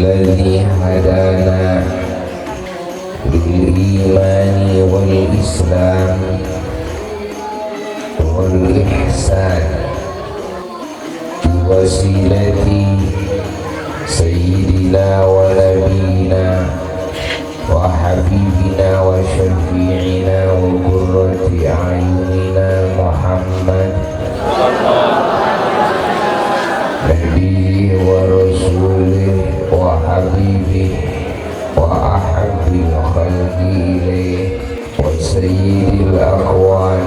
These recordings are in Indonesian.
الذي هدانا بالإيمان والإسلام والإحسان بوسيلة سيدنا ونبينا وحبيبنا وشفيعنا وقرة أعيننا محمد نبيه ورسوله وحبيبه وأحب الخلق إليه وسيد الأكوان،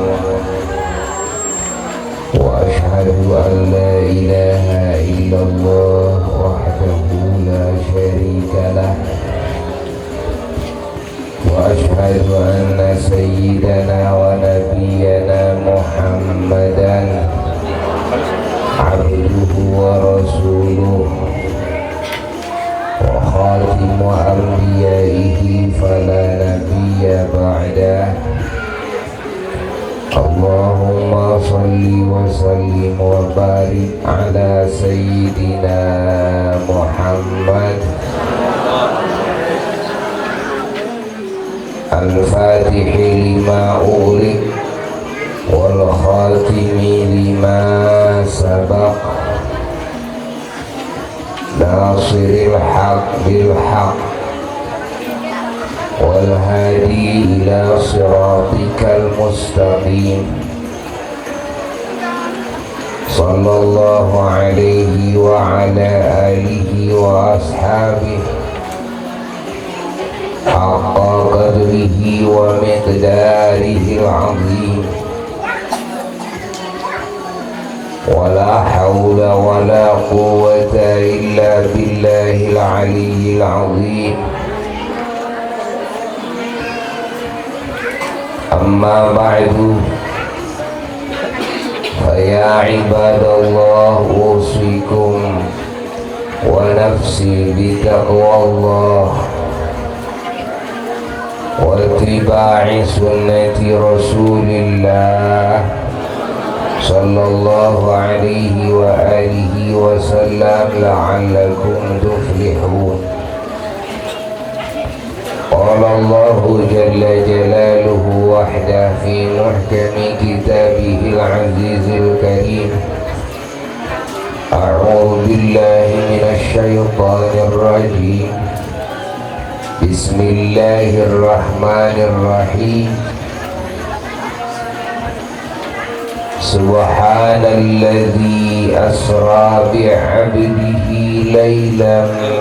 وأشهد أن لا إله إلا الله وحده لا شريك له، وأشهد أن سيدنا ونبينا محمدا عبده ورسوله وخاتم أنبيائه فلا نبي بعده. اللهم صل وسلم وبارك على سيدنا محمد الفاتح لما أغلق والخاتم لما سبق ناصر الحق بالحق والهادي إلى صراطك المستقيم، صلى الله عليه وعلى آله وأصحابه حق قدره ومقداره العظيم. ولا حول ولا قوة إلا بالله العلي العظيم. أما بعد، فيا عباد الله أوصيكم ونفسي بتقوى الله واتباع سنة رسول الله صلى الله عليه وآله وسلم لعلكم تفلحون. قال الله جل جلاله وحده في محكم كتابه العزيز الكريم: أعوذ بالله من الشيطان الرجيم، بسم الله الرحمن الرحيم. سبحان الذي أسرى بعبده ليلا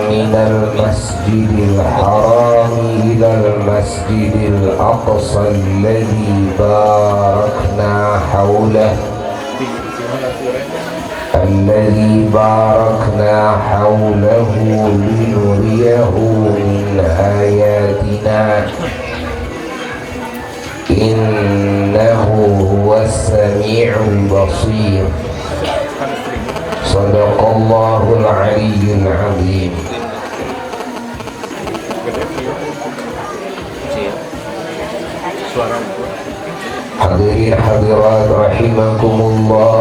من المسجد الحرام إلى المسجد الأقصى الذي باركنا حوله لنريه من آياتنا إنه هو السميع البصير. صدق الله العلي العظيم. Hadirin hadirat rahimakumullah,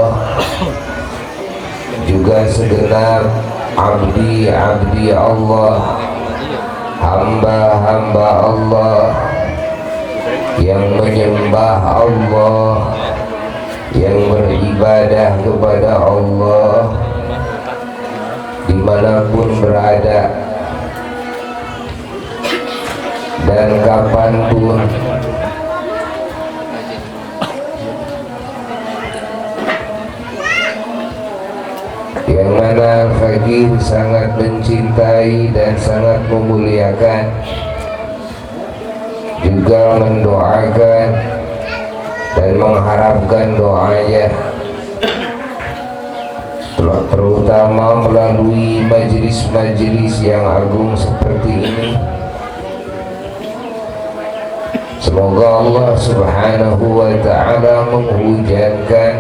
juga segenap abdi-abdi Allah, hamba-hamba Allah yang menyembah Allah, yang beribadah kepada Allah dimanapun berada dan kapanpun. yang mana Al-Fakir sangat mencintai dan sangat memuliakan, juga mendoakan dan mengharapkan doanya, terutama melalui majelis-majelis yang agung seperti ini. Semoga Allah Subhanahu wa ta'ala menghujankan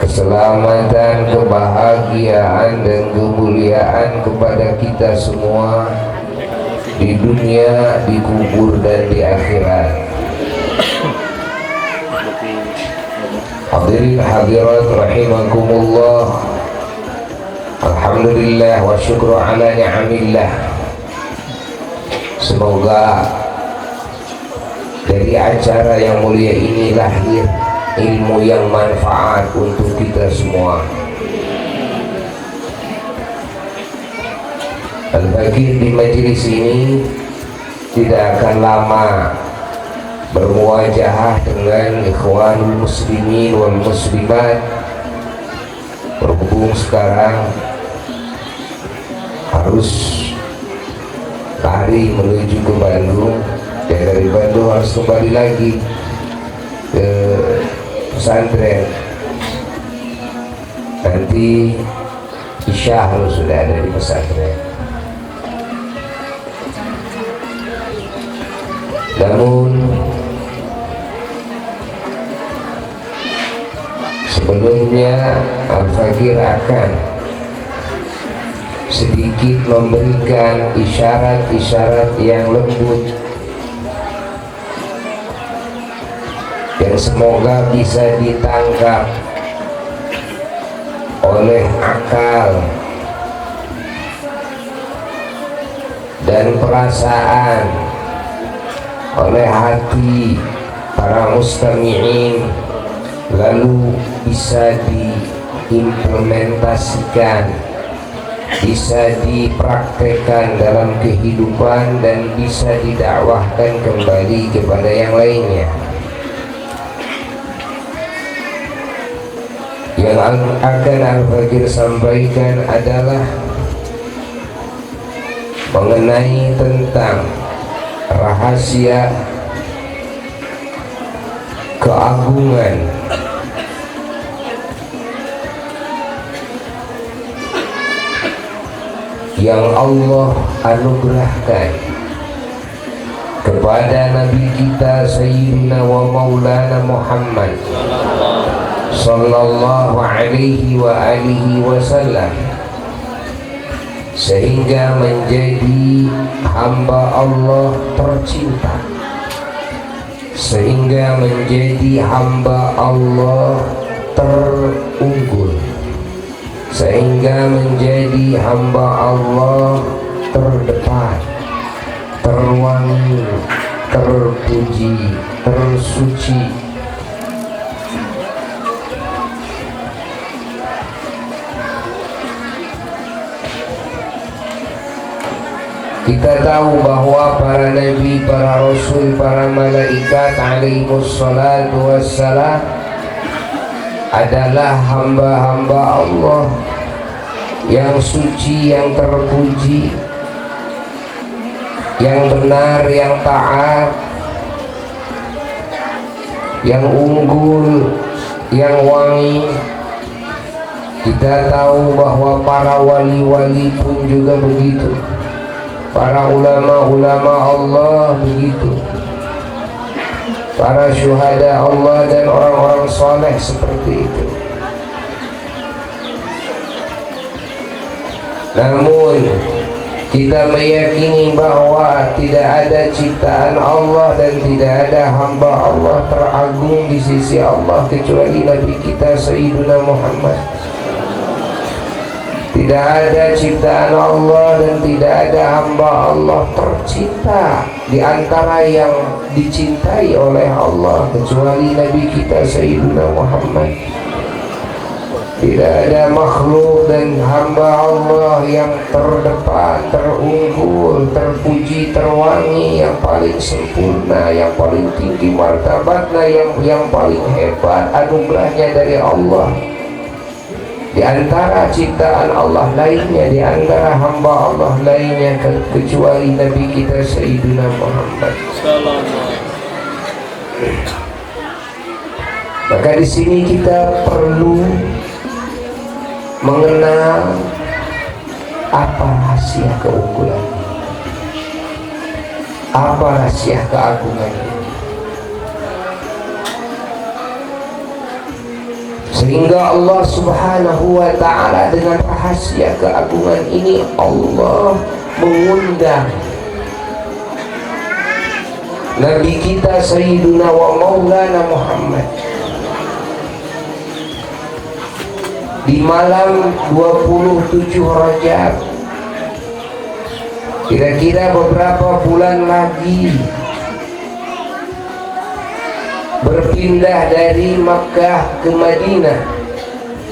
keselamatan, kebahagiaan dan kemuliaan kepada kita semua di dunia, di kubur dan di akhirat. Hadirin hadirat rahimakumullah. Alhamdulillah wa syukru ala ni'amillah. Semoga dari acara yang mulia ini lahir ilmu yang manfaat untuk kita semua. Al-Fakir di majelis ini tidak akan lama bermuajahah dengan ikhwanul muslimin wal muslimat. Berhubung sekarang harus lari menuju ke Bandung, dan dari Bandung harus kembali lagi ke pesantren. Nanti Isya harus sudah ada di pesantren. Namun sebelumnya Al-Fakir akan sedikit memberikan isyarat-isyarat yang lembut yang semoga bisa ditangkap oleh akal dan perasaan, oleh hati para mustami'in, lalu bisa diimplementasikan, bisa dipraktekkan dalam kehidupan, dan bisa didakwahkan kembali kepada yang lainnya. Yang akan Al-Fakir sampaikan adalah mengenai tentang rahasia keagungan yang Allah anugerahkan kepada Nabi kita Sayyidina wa Maulana Muhammad sallallahu alaihi wa alihi wasallam, sehingga menjadi hamba Allah tercinta, sehingga menjadi hamba Allah terunggul, sehingga menjadi hamba Allah terdepan, terwangi, terpuji, tersuci. Kita tahu bahwa para nabi, para rasul, para malaikat alaihissalatu wassalam adalah hamba-hamba Allah yang suci, yang terpuji, yang benar, yang taat, yang unggul, yang wangi. Kita tahu bahwa para wali-wali pun juga begitu, para ulama-ulama Allah begitu, para syuhada Allah dan orang-orang soleh seperti itu. Namun kita meyakini bahwa tidak ada ciptaan Allah dan tidak ada hamba Allah teragung di sisi Allah kecuali Nabi kita Sayyidina Muhammad. Tidak ada ciptaan Allah dan tidak ada hamba Allah tercinta di antara yang dicintai oleh Allah kecuali Nabi kita Sayyidina Muhammad. Tidak ada makhluk dan hamba Allah yang terdepan, terunggul, terpuji, terwangi, yang paling sempurna, yang paling tinggi martabatnya, yang paling hebat anugerahnya dari Allah di antara ciptaan Allah lainnya, di antara hamba Allah lainnya kecuali Nabi kita Sayyidina Muhammad. Maka di sini kita perlu mengenal apa rahasia keunggulan, apa rahasia keagungan ini, sehingga Allah Subhanahu wa ta'ala dengan rahasia keagungan ini Allah mengundang Nabi kita Sayyiduna wa Maulana Muhammad di malam 27 Rajab, kira-kira beberapa bulan lagi, berpindah dari Makkah ke Madinah,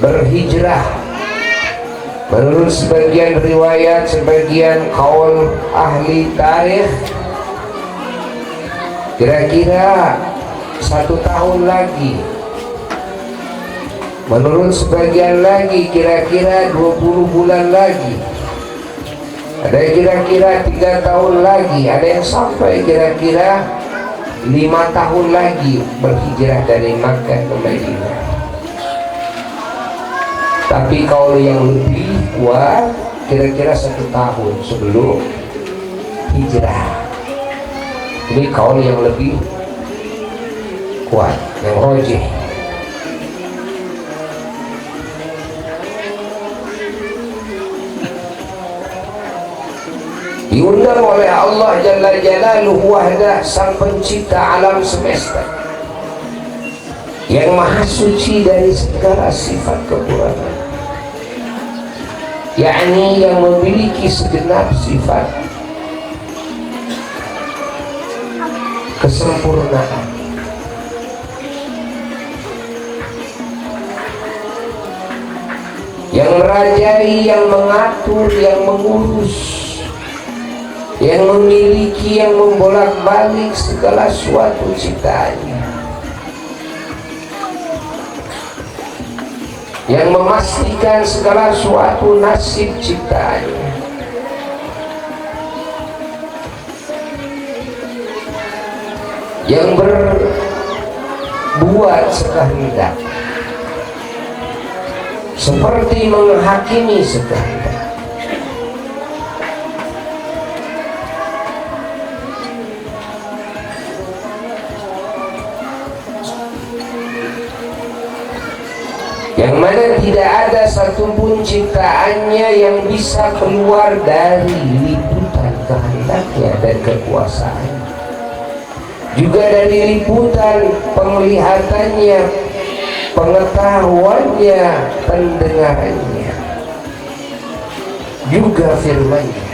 berhijrah. Menurut sebagian riwayat, sebagian kaul ahli tarikh, kira-kira 1 tahun lagi. Menurut sebagian lagi kira-kira 20 bulan lagi. Ada yang kira-kira 3 tahun lagi, ada yang sampai kira-kira 5 tahun lagi berhijrah dari Makkah ke Madinah. Tapi kalau yang lebih kuat kira-kira 1 tahun sebelum hijrah. Ini kaul yang lebih kuat, yang rajih. Diundang oleh Allah Jalla Jalaluhu wahdah, sang pencipta alam semesta, yang maha suci dari segala sifat kekurangan, yakni yang memiliki segenap sifat kesempurnaan, yang merajai, yang mengatur, yang mengurus, yang memiliki, yang membolak-balik segala suatu ciptaannya, yang memastikan segala suatu nasib ciptaannya, yang berbuat sekehendak, seperti menghakimi sekehendak. Yang mana tidak ada satupun ciptaannya yang bisa keluar dari liputan kehendaknya dan kekuasaannya, juga dari liputan penglihatannya, pengetahuannya, pendengarannya, juga firman-Nya.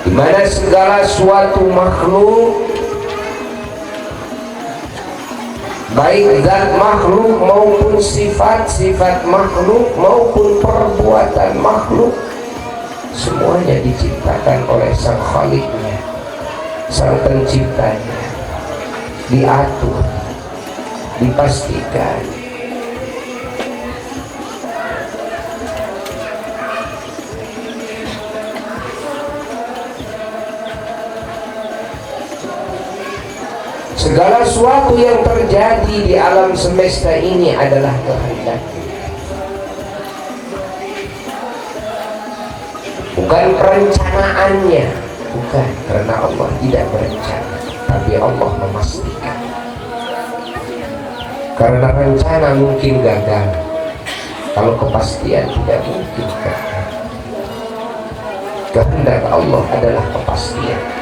Di mana segala suatu makhluk, baik zat makhluk maupun sifat-sifat makhluk maupun perbuatan makhluk, semuanya diciptakan oleh sang Khaliknya, sang penciptanya, diatur, dipastikan. Segala sesuatu yang terjadi di alam semesta ini adalah kehendaknya, bukan perencanaannya, bukan, karena Allah tidak berencana, tapi Allah memastikan. Karena rencana mungkin gagal, kalau kepastian tidak mungkin gagal. Kehendak Allah adalah kepastian.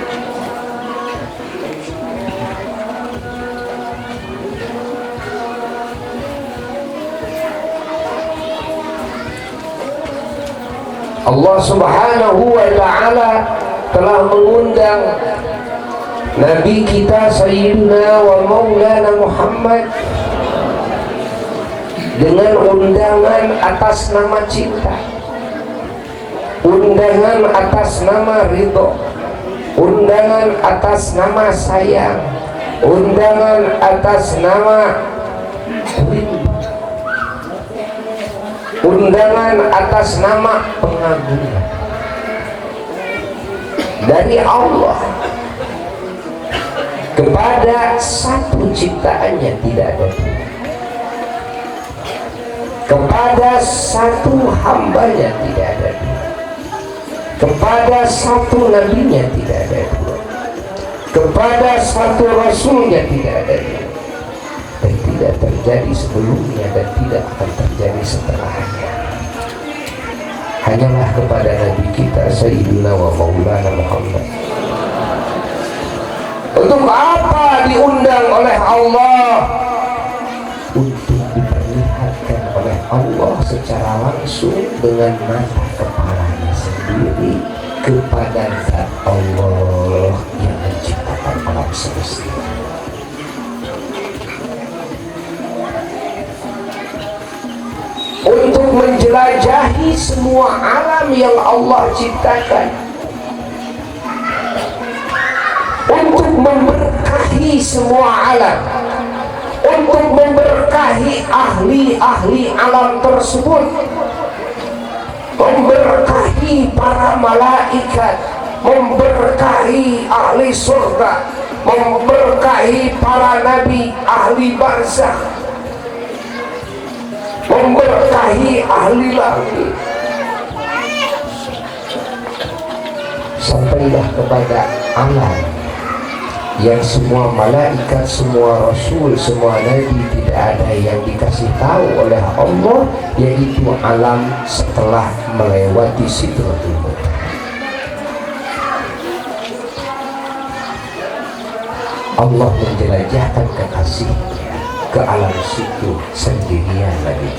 Allah Subhanahu wa ta'ala telah mengundang Nabi kita Sayyidina wa Maulana Muhammad dengan undangan atas nama cinta, undangan atas nama ridho, undangan atas nama sayang, undangan atas nama undangan atas nama pengagungan dari Allah kepada satu ciptaannya, tidak ada dua, kepada satu hambanya, tidak ada dua, kepada satu nabinya, tidak ada dua, kepada satu rasulnya, tidak ada dua, dan tidak terjadi sebelumnya dan tidak akan terjadi setelahnya. Hanyalah kepada Nabi kita Sayyidina wa Maulana Muhammad. Untuk apa diundang oleh Allah? Untuk diperlihatkan oleh Allah secara langsung dengan mata kepalanya sendiri kepada zat Allah yang menciptakan alam semesta. Untuk menjelajahi semua alam yang Allah ciptakan, untuk memberkahi semua alam, untuk memberkahi ahli-ahli alam tersebut, memberkahi para malaikat, memberkahi ahli surga, memberkahi para nabi, ahli barzakh, memberkahi ahli langit, sampailah kepada alam yang semua malaikat, semua rasul, semua nabi tidak ada yang dikasih tahu oleh Allah, yaitu alam setelah melewati Sidratul Muntaha. Allah menjelajahkan kekasihnya ke alam situ sendirian lagi.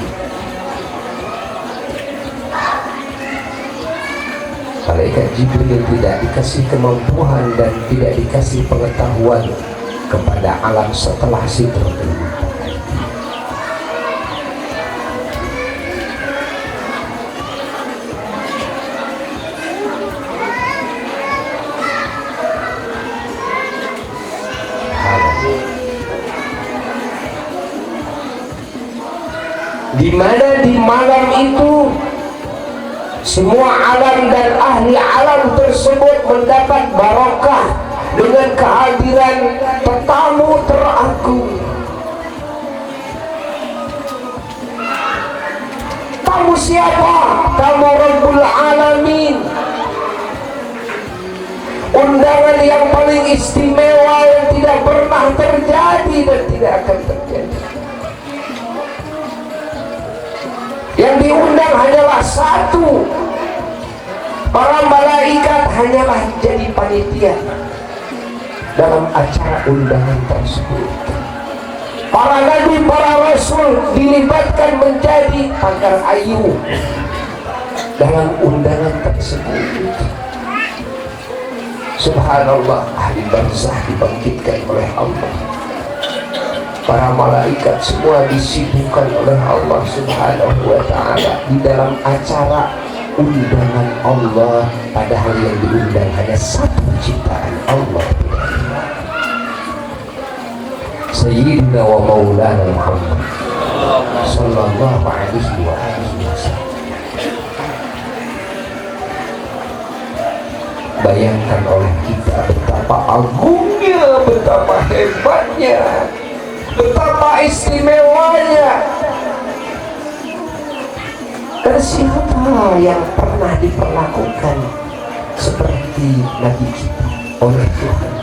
Malaikat Jibril tidak dikasih kemampuan dan tidak dikasih pengetahuan kepada alam setelah Sidratul Muntaha. Di mana di malam itu semua alam dan ahli alam tersebut mendapat barokah dengan kehadiran tetamu teragung. Tamu siapa? Tamu Rabbul Alamin. Undangan yang paling istimewa yang tidak pernah terjadi dan tidak akan terjadi. Yang diundang hanyalah satu. Para malaikat hanyalah jadi panitia dalam acara undangan tersebut. Para nabi, para rasul dilibatkan menjadi pagar ayu dalam undangan tersebut. Subhanallah, ahli barzakh dibangkitkan oleh Allah. Para malaikat semua disibukkan oleh Allah Subhanahu wa ta'ala di dalam acara undangan Allah, padahal yang diundang hanya satu ciptaan Allah, Sayyidina wa Maulana Muhammad sallallahu alaihi wa alihi wasallam. Bayangkan oleh kita betapa agungnya, betapa hebatnya, betapa istimewanya. Dan siapa yang pernah diperlakukan seperti Nabi kita oleh Tuhan?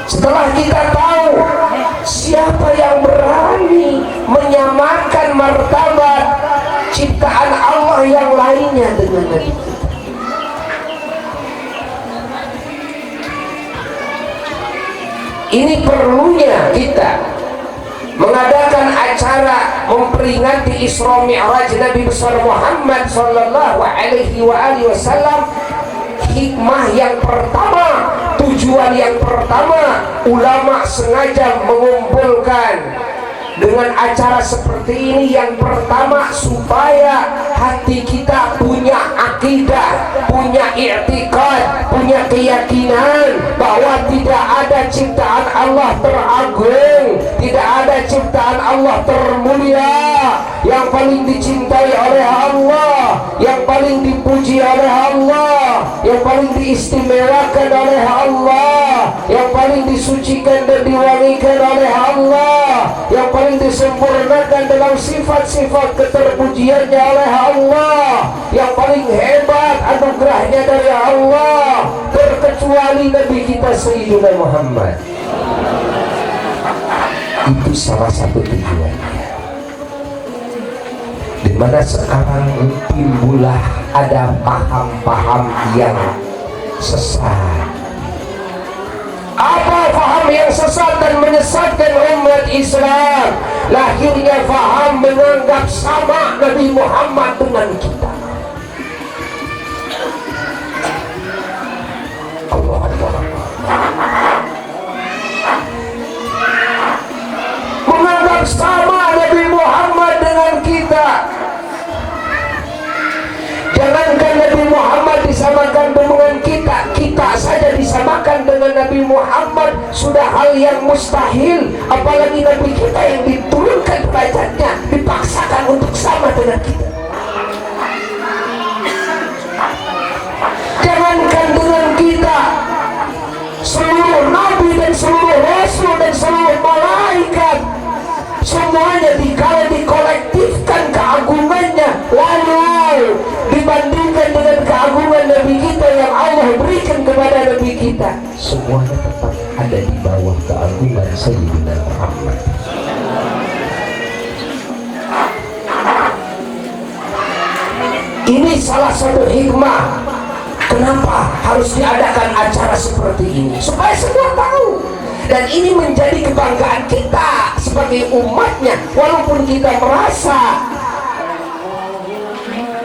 Setelah kita tahu siapa yang berani menyamakan martabat ciptaan Allah yang lainnya dengan Nabi kita, ini perlunya kita mengadakan acara memperingati Isra Mi'raj Nabi besar Muhammad sallallahu alaihi wasallam. Hikmah yang pertama, tujuan yang pertama, ulama sengaja mengumpulkan dengan acara seperti ini? Yang pertama, supaya hati kita punya akidah, punya i'tiqad, punya keyakinan bahwa tidak ada ciptaan Allah teragung, tidak ada ciptaan Allah termulia. Yang paling dicintai oleh Allah, yang paling dipuji oleh Allah, yang paling diistimewakan oleh Allah, yang paling disucikan dan diwangikan oleh Allah, yang paling disempurnakan dalam sifat-sifat keterpujiannya oleh Allah, yang paling hebat anugerahnya dari Allah, terkecuali Nabi kita Sayyidina Muhammad. Itu salah satu tujuannya. Dimana sekarang timbullah ada paham-paham yang sesat. Apa paham yang sesat dan menyesatkan umat Islam? Lahirnya paham menganggap sama Nabi Muhammad dengan kita. Allah Allah. Menganggap sama Nabi Muhammad dengan kita. Jangankan Nabi Muhammad disamakan dengan kita, kita saja disamakan dengan Nabi Muhammad sudah hal yang mustahil. Apalagi Nabi kita yang diturunkan derajatnya, dipaksakan untuk sama dengan kita. Jangankan dengan kita, seluruh Nabi dan seluruh Rasul dan seluruh malaikat, semuanya dikala dikolektifkan keagungannya, lalu dibandingkan dengan keagungan Nabi kita yang Allah berikan kepada Nabi kita, semuanya tetap ada di bawah keagungan Sayyidina Muhammad. Ini salah satu hikmah kenapa harus diadakan acara seperti ini, supaya semua tahu. Dan ini menjadi kebanggaan kita sebagai umatnya, walaupun kita merasa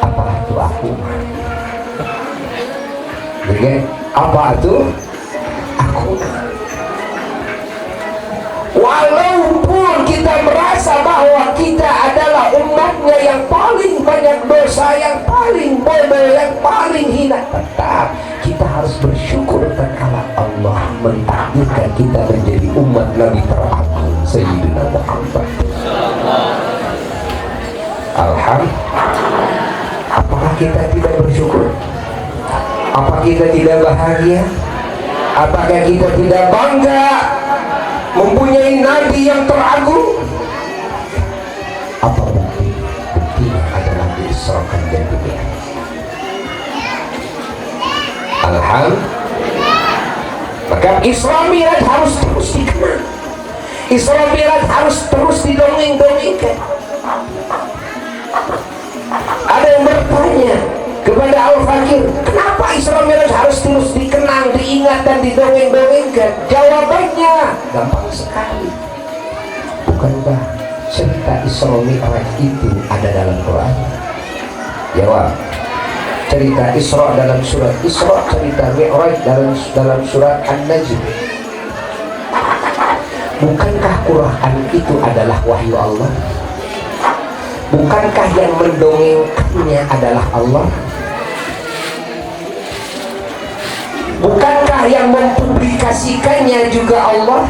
apa itu aku, jadi apa itu aku, walaupun kita merasa bahwa kita adalah umatnya yang paling banyak dosa, yang paling bodoh, yang paling hina, tetap kita harus bersyukur tatkala Allah mentakdirkan kita menjadi umat Nabi teragung Sayyidina Muhammad. Alhamdulillah. Apakah kita tidak bersyukur? Apakah kita tidak bahagia? Apakah kita tidak bangga mempunyai Nabi yang teragung? Apa bukti? Buktinya adalah diisrakan dan dunia. Alhamdulillah. Maka Isra Mi'raj harus terus dikenang. Isra Mi'raj harus terus didongeng-dongengkan. Ada yang bertanya kepada Al-Fakir, kenapa Isra Mi'raj harus terus dikenang, diingat dan didongeng-dongengkan? Jawabannya gampang sekali. Bukankah cerita Isra Mi'raj itu ada dalam Quran? Jawab. Cerita Isra dalam surat Isra, cerita Mi'raj dalam surat An-Najm. Bukankah Quran itu adalah wahyu Allah? Bukankah yang mendongengkannya adalah Allah? Bukankah yang mempublikasikannya juga Allah?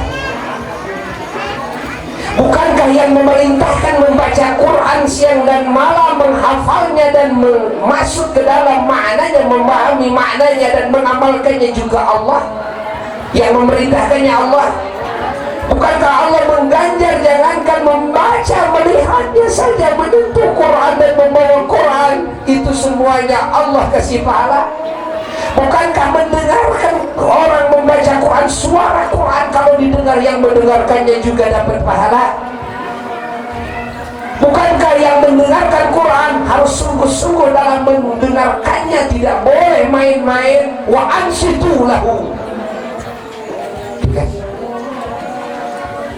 Bukankah yang memerintahkan membaca Quran siang dan malam, menghafalnya dan masuk ke dalam maknanya, memahami maknanya dan mengamalkannya juga Allah? Yang memerintahkannya Allah. Bukankah Allah mengganjar, jangankan membaca, melihatnya saja, menyentuh Quran dan membawa Quran, itu semuanya Allah kasih pahala? Bukankah mendengarkan orang membaca Quran, suara Quran kalau didengar, yang mendengarkannya juga dapat pahala? Bukankah yang mendengarkan Quran harus sungguh-sungguh dalam mendengarkannya, tidak boleh main-main? Wa ansitu lahu.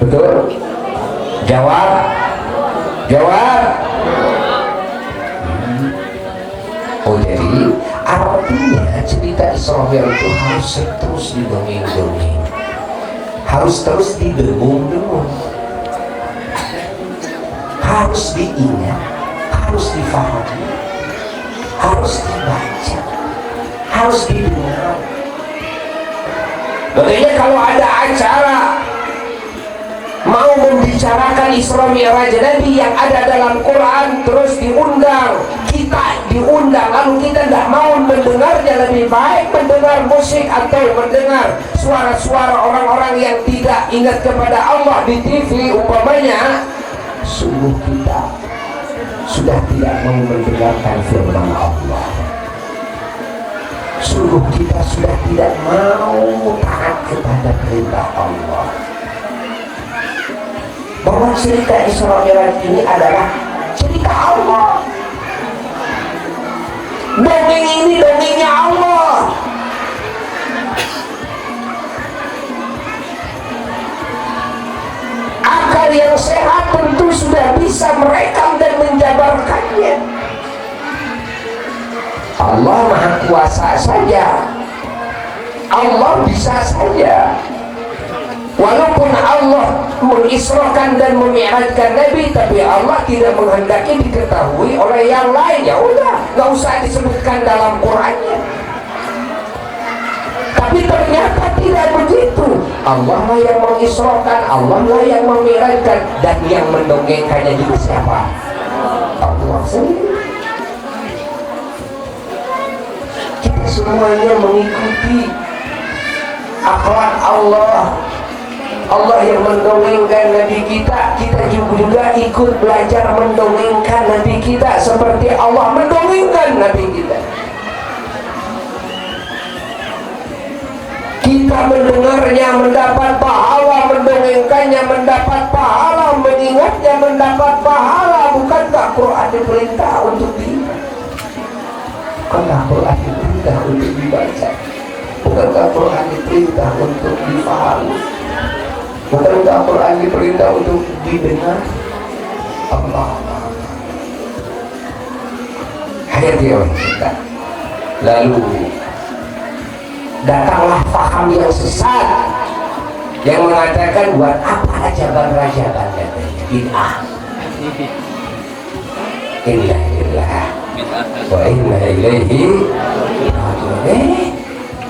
Betul? Jawab. Jawab. Oh, jadi artinya cerita Isra Mi'raj itu harus terus didongeng-dongeng, harus terus didengung-dengung. harus diingat, harus difahami, harus dibaca, harus didengar. Makanya kalau ada acara mau membicarakan Isra Mi'raj Nabi yang ada dalam Quran, terus diundang, kita diundang, lalu kita tidak mau mendengarnya, lebih baik mendengar musik atau mendengar suara-suara orang-orang yang tidak ingat kepada Allah di TV umpamanya, sungguh kita sudah tidak mau mendengarkan firman Allah. Sungguh kita sudah tidak mau taat kepada perintah Allah. Bahwa cerita Isra Mi'raj ini adalah cerita Allah. Dongeng ini dongengnya Allah. Akal yang sehat tentu sudah bisa merekam dan menjabarkannya. Allah Maha Kuasa saja, Allah bisa saja. Walaupun Allah mengisrokan dan memi'rajkan Nabi, tapi Allah tidak menghendaki diketahui oleh yang lain. Ya udah, nggak usah disebutkan dalam Qurannya. Tapi ternyata tidak begitu. Allah lah yang mengisrokan, Allah lah yang memi'rajkan, dan yang mendongengkannya juga siapa? Allah sendiri. Kita semuanya mengikuti akhlak Allah. Allah yang mendongengkan Nabi kita, kita juga ikut belajar mendongengkan Nabi kita seperti Allah mendongengkan Nabi kita. Kita mendengarnya mendapat pahala, mendongengkannya mendapat pahala, mengingatnya mendapat pahala. Bukankah Quran diperintah untuk diingat? Bukankah Quran diperintah untuk dibaca? Bukankah Quran diperintah untuk difahami? Bukankah Quran diperintah untuk didengar? Allah. Hayati orang kita. Lalu datanglah faham yang sesat yang mengatakan buat apa ajaban-ajaban katanya bid'ah. Innalillah wa inna ilaihi raji'un.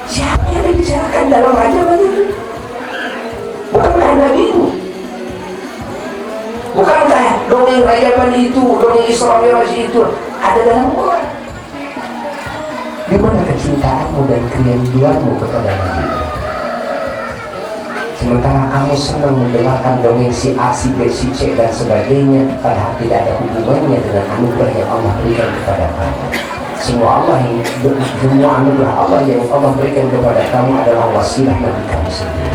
Siapa yang dibicarakan dalam ajaban itu? Bukankah Nabi itu? Bukankah dongeng rajaban itu, dongeng Isra Mi'raj itu ada dalam Quran? Di mana kecintaanmu dan kerinduanmu kepada Nabi? Sementara kamu senang mendengarkan dongeng si A, si B, si C dan sebagainya, padahal tidak ada hubungannya dengan anugerah yang Allah berikan kepada kamu. Semua anugerah Allah yang Allah berikan kepada kamu adalah wasilah bagi kamu sendiri.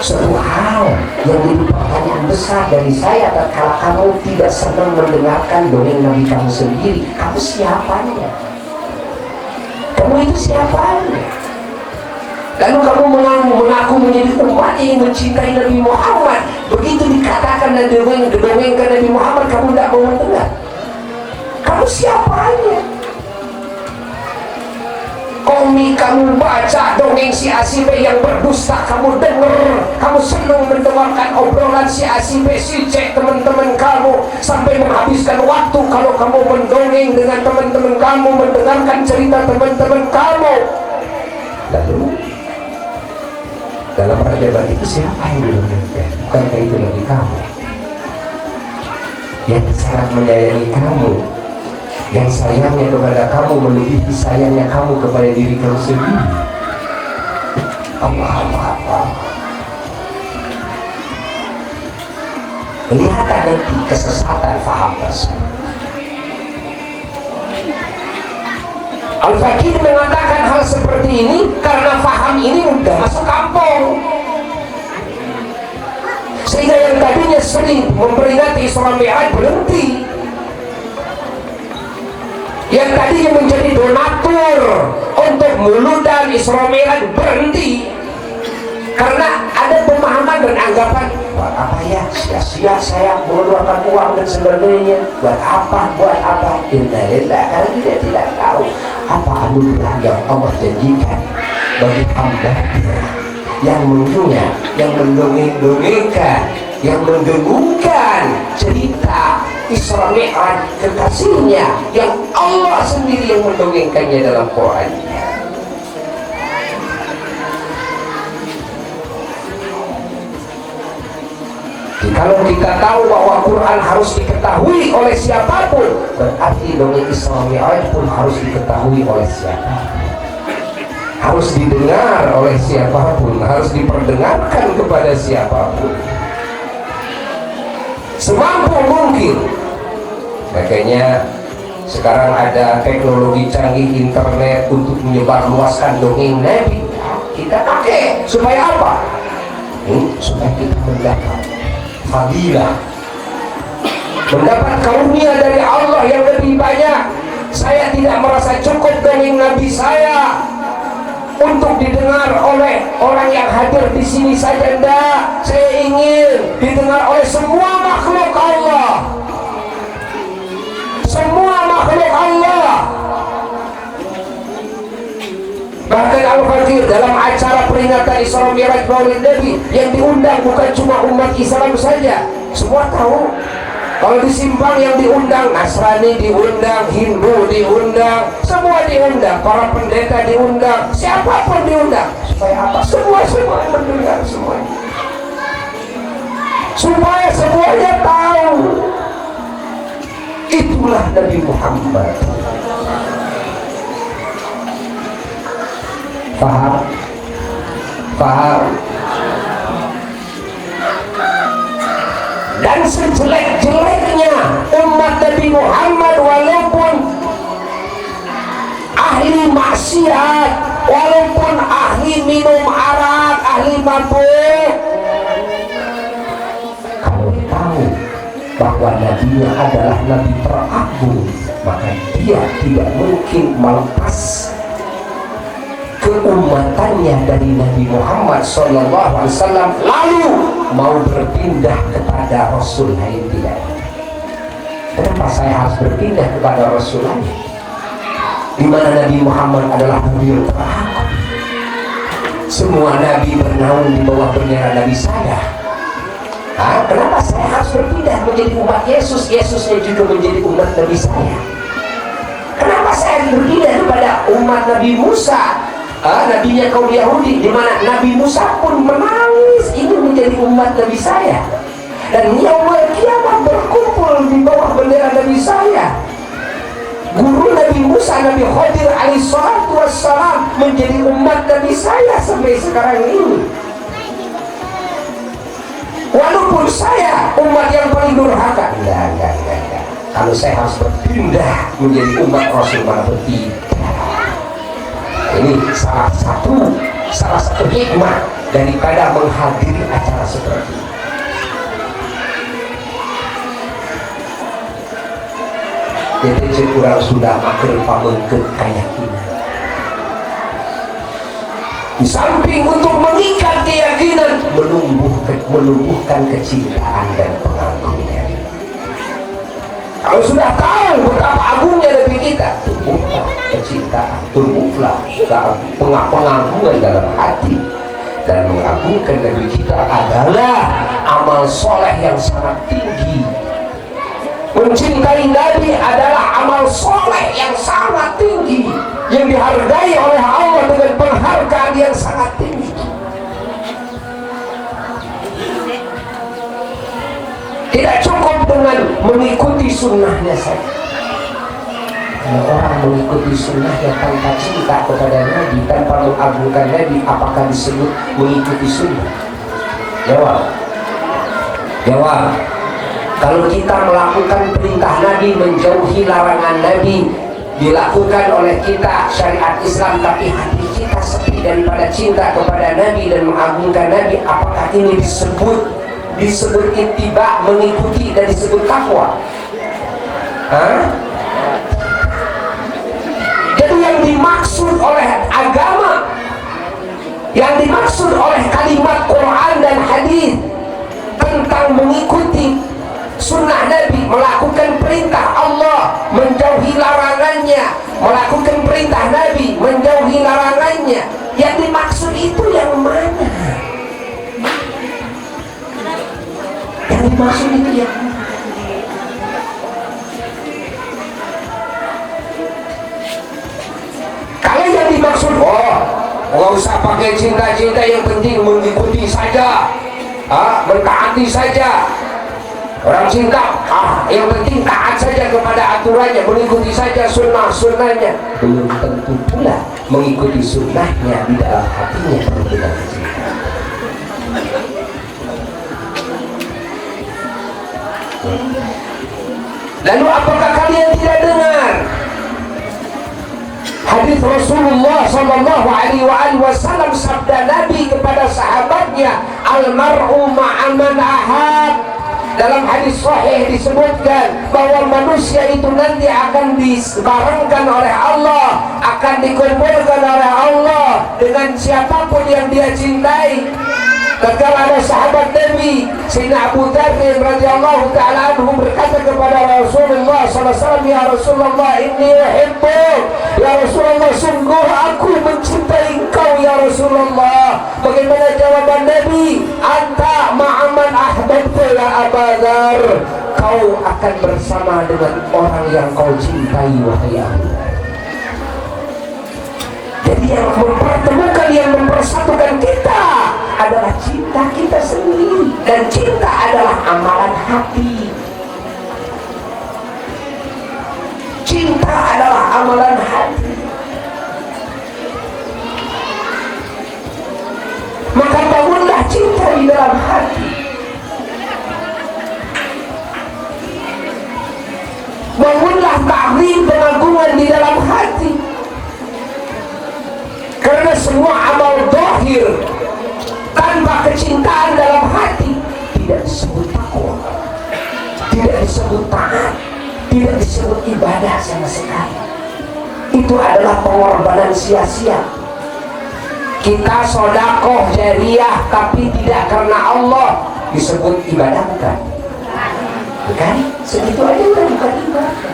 Suatu hal yang menjadi pertanyaan besar dari saya, tatkala kamu tidak senang mendengarkan dongeng Nabi kamu sendiri, kamu siapanya? Kamu itu siapanya? Lalu kamu mengaku menjadi umat yang mencintai Nabi Muhammad. Begitu dikatakan dan didongengkan Nabi Muhammad, kamu tidak mau mendengar. Kamu siapanya? Komik kamu baca, dongeng si A si B yang berdusta kamu dengar, kamu senang mendengarkan obrolan si A si B si C teman-teman kamu sampai menghabiskan waktu kalau kamu mendongeng dengan teman-teman kamu, mendengarkan cerita teman-teman kamu. Lalu dalam peradaban itu siapa yang didongengkan? Bukankah itu Nabi kamu yang sangat menyayangi kamu, yang sayangnya kepada kamu melebihi sayangnya kamu kepada diri kamu sendiri? Allah. Lihat nanti kesesatan faham tersebut. Al-Fakir mengatakan hal seperti ini karena faham ini udah masuk kampung, sehingga yang tadinya sering memperingati Isra Mi'raj berhenti. Yang tadinya menjadi donatur untuk muludan Isra Mi'raj berhenti karena ada pemahaman dan anggapan, buat apa ya, sia-sia saya mengeluarkan uang dan sebagainya, buat apa innalillah, karena dia tidak tahu apa anugerah yang Allah janjikan bagi hamba yang mendengar, yang mendongeng-dongengkan yang mendengungkan cerita Isra Mi'raj kekasihnya yang Allah sendiri yang mendongengkannya dalam Qurannya. Kalau kita tahu bahwa Quran harus diketahui oleh siapapun, berarti dongeng Isra Mi'raj pun harus diketahui oleh siapapun, harus didengar oleh siapapun, harus diperdengarkan kepada siapapun semampu mungkin. Makanya sekarang ada teknologi canggih internet untuk menyebarluaskan dongeng Nabi. Kita pakai supaya apa? Supaya kita mendapat fadilah, mendapat karunia dari Allah yang lebih banyak. Saya tidak merasa cukup dongeng Nabi saya untuk didengar oleh orang yang hadir di sini saja, enggak. Saya ingin didengar oleh semua makhluk Allah, semua makhluk Allah. Bahkan Al-Fakir dalam acara peringatan Isra Mi'raj Maulid Nabi yang diundang bukan cuma umat Islam saja, semua tahu. Kalau di Simpang yang diundang Nasrani diundang, Hindu diundang, semua diundang, para pendeta diundang, siapapun diundang. Supaya apa? Semua mendengar semuanya, supaya semuanya tahu. Itulah Nabi Muhammad. Paham? Paham? Dan sejelek-jeleknya umat Nabi Muhammad, walaupun ahli maksiat, walaupun ahli minum arak, ahli mabuk, kalau tahu bahwa nabinya adalah nabi teragung, maka dia tidak mungkin melepas keumatannya dari Nabi Muhammad SAW lalu mau berpindah kepada Rasul lain. Tidak. Kenapa saya harus berpindah kepada Rasul lain, di mana Nabi Muhammad adalah nabi yang teragung? Semua nabi bernaung di bawah bendera Nabi saya. Kenapa saya harus berpindah menjadi umat Yesus? Yesusnya juga menjadi umat Nabi saya. Kenapa saya berpindah kepada umat Nabi Musa, nabinya kaum Yahudi, di mana Nabi Musa pun menangis ingin menjadi umat Nabi saya, dan yaumul kiamah berkumpul di bawah bendera Nabi saya. Guru Nabi Musa, Nabi Khadir alaihissalatu wassalam, menjadi umat Nabi saya sampai sekarang ini. Walaupun saya umat yang paling durhaka, enggak. Kalau saya harus berpindah menjadi umat Rasul, mana berpindah. Ini salah satu hikmah daripada menghadiri acara seperti ini. Jadi kurang sudah makin pamengkeut keyakinan. Di samping untuk mengikat keyakinan, menumbuhkan kecintaan dan pengagungan. Kalau sudah tahu betapa agungnya Nabi kita, tumbuhlah kecintaan, tumbuhlah pengagungan dalam hati. Dan mengagungkan Nabi kita adalah amal soleh yang sangat tinggi. Mencintai Nabi adalah amal soleh yang sangat tinggi, yang dihargai oleh Allah dengan penghargaan yang sangat tinggi. Tidak cukup dengan mengikuti sunnahnya saja. Kalau orang mengikuti sunnahnya tanpa cinta kepada Nabi, tanpa mengagungkan Nabi, apakah disebut mengikuti sunnah? Jawab. Kalau kita melakukan perintah Nabi, menjauhi larangan Nabi, dilakukan oleh kita syariat Islam, tapi hati kita sepi daripada cinta kepada Nabi dan mengagungkan Nabi, apakah ini disebut ittiba, mengikuti, dan disebut takwa? Jadi yang dimaksud oleh agama, yang dimaksud oleh kalimat Quran dan hadis tentang mengikuti sunnah Nabi, melakukan perintah Allah, menjauhi larangannya, melakukan perintah Nabi, menjauhi larangannya, yang dimaksud itu yang mana? dimaksud itu ya. Kalau yang dimaksud, oh nggak usah pakai cinta-cinta, yang penting mengikuti saja, mentaati saja. Orang cinta, yang penting taat saja kepada aturannya, mengikuti saja sunnah-sunnahnya. Belum tentu pula mengikuti sunnahnya di dalam hatinya penuh dengan cinta. Lalu apakah kalian tidak dengar hadis Rasulullah sallallahu alaihi wasallam, sabda Nabi kepada sahabatnya, almar'u ma'aman ahad. Dalam hadis sahih disebutkan bahwa manusia itu nanti akan dibarengkan oleh Allah, akan dikumpulkan oleh Allah dengan siapapun yang dia cintai. Tatkala ada sahabat Nabi Sayyidina Abu Dzar radhiyallahu ta'ala anhu berkata kepada Rasulullah sallallahu alaihi wasallam, ya Rasulullah, inni uhibbuk. Ya Rasulullah, sungguh aku mencintai engkau ya Rasulullah. Bagaimana jawaban Nabi? Anta ma'aman ahbabta ya Abu Dzar. Kau akan bersama dengan orang yang kau cintai wahai Abu Dzar. Jadi yang mempertemukan, yang mempersatukan kita adalah cinta kita sendiri, dan cinta adalah amalan hati. Cinta adalah amalan hati. Maka bangunlah cinta di dalam hati. Bangunlah ta'zim, pengagungan di dalam hati. Karena semua amal zahir tanpa kecintaan dalam hati tidak disebut takwa, tidak disebut taat, tidak disebut ibadah sama sekali. Itu adalah pengorbanan sia-sia. Kita sedekah jariyah tapi tidak karena Allah, disebut ibadah bukan? Bukan? Segitu aja udah bukan ibadah.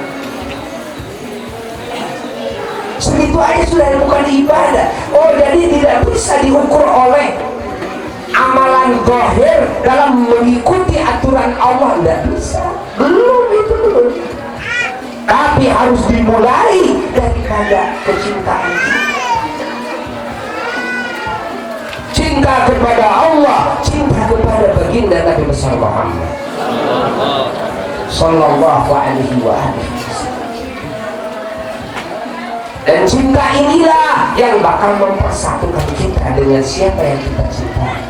Segitu aja sudah bukan ibadah. Oh, jadi tidak bisa diukur oleh amalan zahir dalam mengikuti aturan Allah, tidak bisa. Belum. Tapi harus dimulai daripada kecintaan. Cinta kepada Allah, cinta kepada baginda Nabi besar Muhammad sallallahu alaihi wasallam. Dan cinta inilah yang bakal mempersatukan kita dengan siapa yang kita cintai.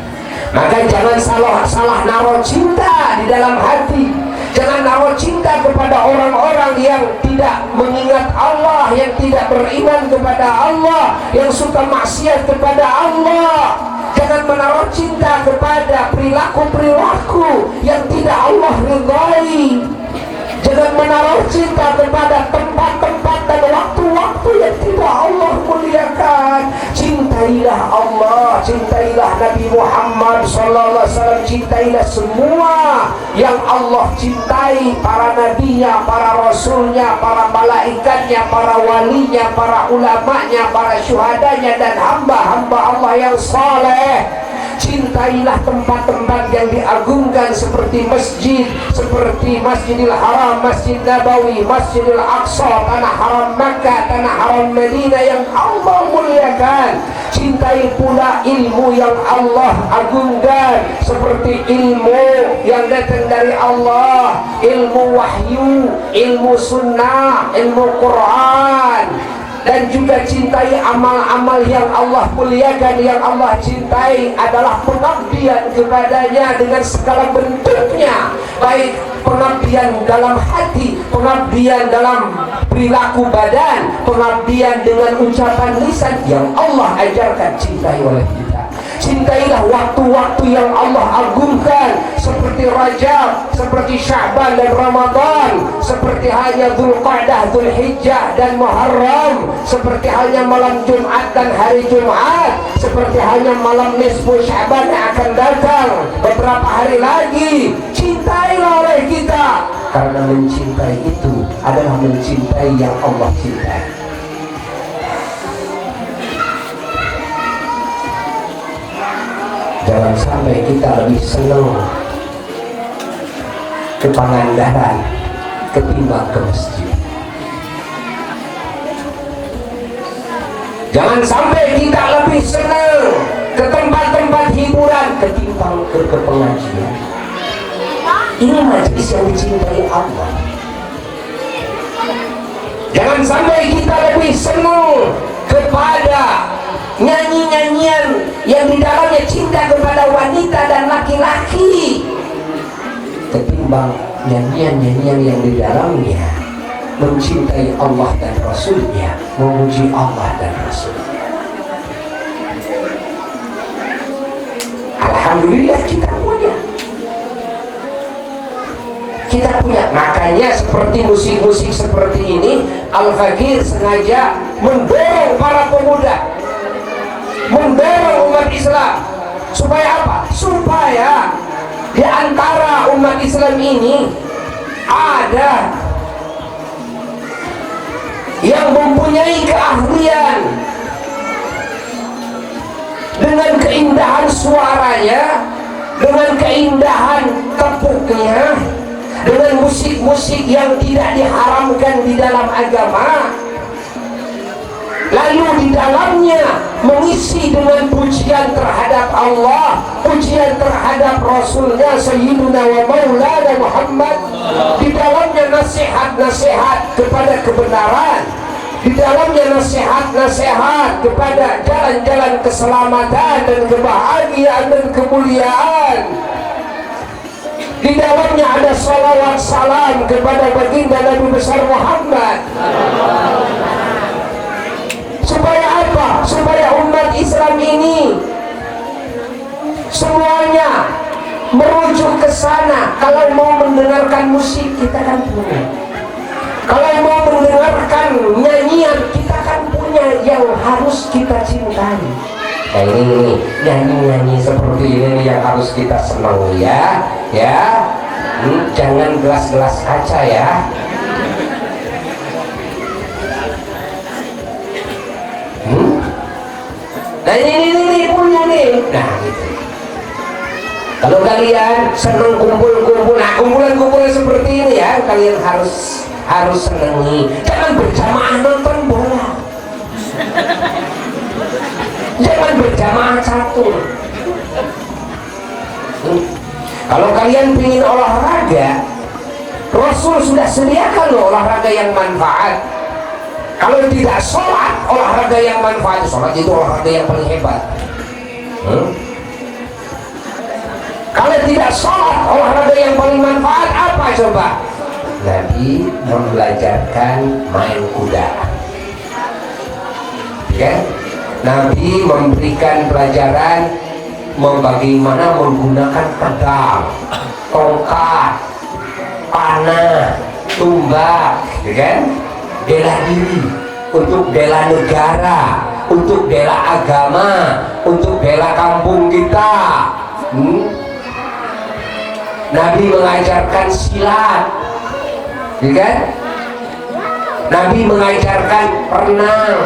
Maka jangan salah naruh cinta di dalam hati. Jangan naruh cinta kepada orang-orang yang tidak mengingat Allah, yang tidak beriman kepada Allah, yang suka maksiat kepada Allah. Jangan menaruh cinta kepada perilaku-perilaku yang tidak Allah ridhai. Jangan menaruh cinta kepada tempat-tempat dan waktu-waktu yang tidak Allah muliakan. Cintailah Allah, cintailah Nabi Muhammad sallallahu alaihi wasallam, cintailah semua yang Allah cintai, para nabinya, para rasulnya, para malaikatnya, para walinya, para ulamanya, para syuhadanya, dan hamba-hamba Allah yang saleh. Cintailah tempat-tempat yang diagungkan seperti masjid, seperti Masjidil Haram, Masjid Nabawi, Masjidil Aqsa, tanah haram Makkah, tanah haram Madinah yang Allah muliakan. Cintai pula ilmu yang Allah agungkan, seperti ilmu yang datang dari Allah, ilmu wahyu, ilmu sunnah, ilmu Quran. Dan juga cintai amal-amal yang Allah muliakan, yang Allah cintai adalah pengabdian kepadanya dengan segala bentuknya, baik pengabdian dalam hati, pengabdian dalam perilaku badan, pengabdian dengan ucapan lisan yang Allah ajarkan cintai oleh kita. Cintailah waktu-waktu yang Allah agungkan, seperti Rajab, seperti Sya'ban dan Ramadan, seperti halnya Dzulqa'dah, Dzulhijjah dan Muharram, seperti halnya malam Jumat dan hari Jumat, seperti halnya malam nisfu Sya'ban yang akan datang beberapa hari lagi. Cintailah oleh kita, karena mencintai itu adalah mencintai yang Allah cintai. Jangan sampai kita lebih senang ke Pangandaran ketimbang ke masjid. Jangan sampai kita lebih senang ke tempat-tempat hiburan ketimbang ke pengajian. Ini majelis yang dicintai Allah. Jangan sampai kita lebih senang kepada nyanyi-nyanyian yang di dalamnya cinta kepada wanita dan laki-laki ketimbang nyanyian-nyanyian yang di dalamnya mencintai Allah dan Rasulnya, memuji Allah dan Rasulnya. Alhamdulillah kita punya. Makanya seperti musik-musik seperti ini, Al-Fakir sengaja mendorong para pemuda, mendorong umat Islam supaya apa? Supaya di antara umat Islam ini ada yang mempunyai keahlian dengan keindahan suaranya, dengan keindahan tepuknya, dengan musik-musik yang tidak diharamkan di dalam agama, lalu di dalamnya mengisi dengan pujian terhadap Allah, pujian terhadap Rasulnya Sayyiduna wa Maulana Muhammad, di dalamnya nasihat-nasihat kepada kebenaran, di dalamnya nasihat-nasihat kepada jalan-jalan keselamatan dan kebahagiaan dan kemuliaan. Di dalamnya ada salawat salam kepada baginda Nabi besar Muhammad. Supaya apa? Supaya umat Islam ini semuanya merujuk ke sana. Kalau mau mendengarkan musik, kita kan punya. Kalau mau mendengarkan nyanyian, kita kan punya yang harus kita cintai. Nah ini nyanyi-nyanyi seperti ini yang harus kita senang ya. Jangan gelas-gelas kaca ya. Nah ini punya nih. Nah gitu. Kalau kalian senang kumpul-kumpul, nah kumpulan-kumpulan seperti ini ya, kalian harus senangi. Jangan berjamaah nonton bola. Jangan berjamaah catur. Kalau kalian ingin olahraga, Rasul sudah sediakan loh olahraga yang manfaat. Kalau tidak sholat, olahraga yang manfaat. Sholat itu olahraga yang paling hebat. Kalau tidak sholat, olahraga yang paling manfaat apa coba? Nabi membelajarkan main kuda. Ya? Nabi memberikan pelajaran bagaimana menggunakan pedang, tongkat, panah, tumbak, ya kan? Bela diri, untuk bela negara, untuk bela agama, untuk bela kampung kita. Nabi mengajarkan silat, ya kan? Nabi mengajarkan renang.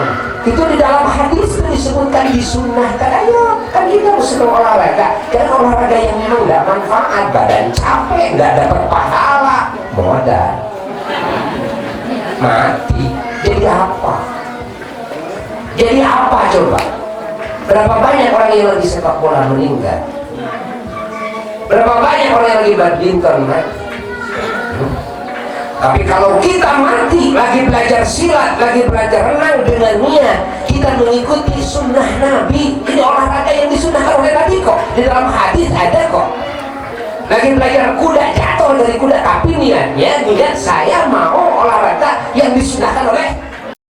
Itu di dalam hadis itu disebutkan, disunnahkan. Ayo, kan kita harus senang olahraga. Karena olahraga yang memang nggak manfaat, badan capek, nggak dapat pahala, modal, mati. Jadi apa? Jadi apa coba? Berapa banyak orang yang lagi sepak bola meninggal? Berapa banyak orang yang lagi badminton, kan? Tapi kalau kita mati lagi belajar silat, lagi belajar renang dengan niat kita mengikuti sunnah Nabi, ini olahraga yang disunnahkan oleh Nabi kok. Di dalam hadis ada kok. Lagi belajar kuda, jatuh dari kuda, tapi niat saya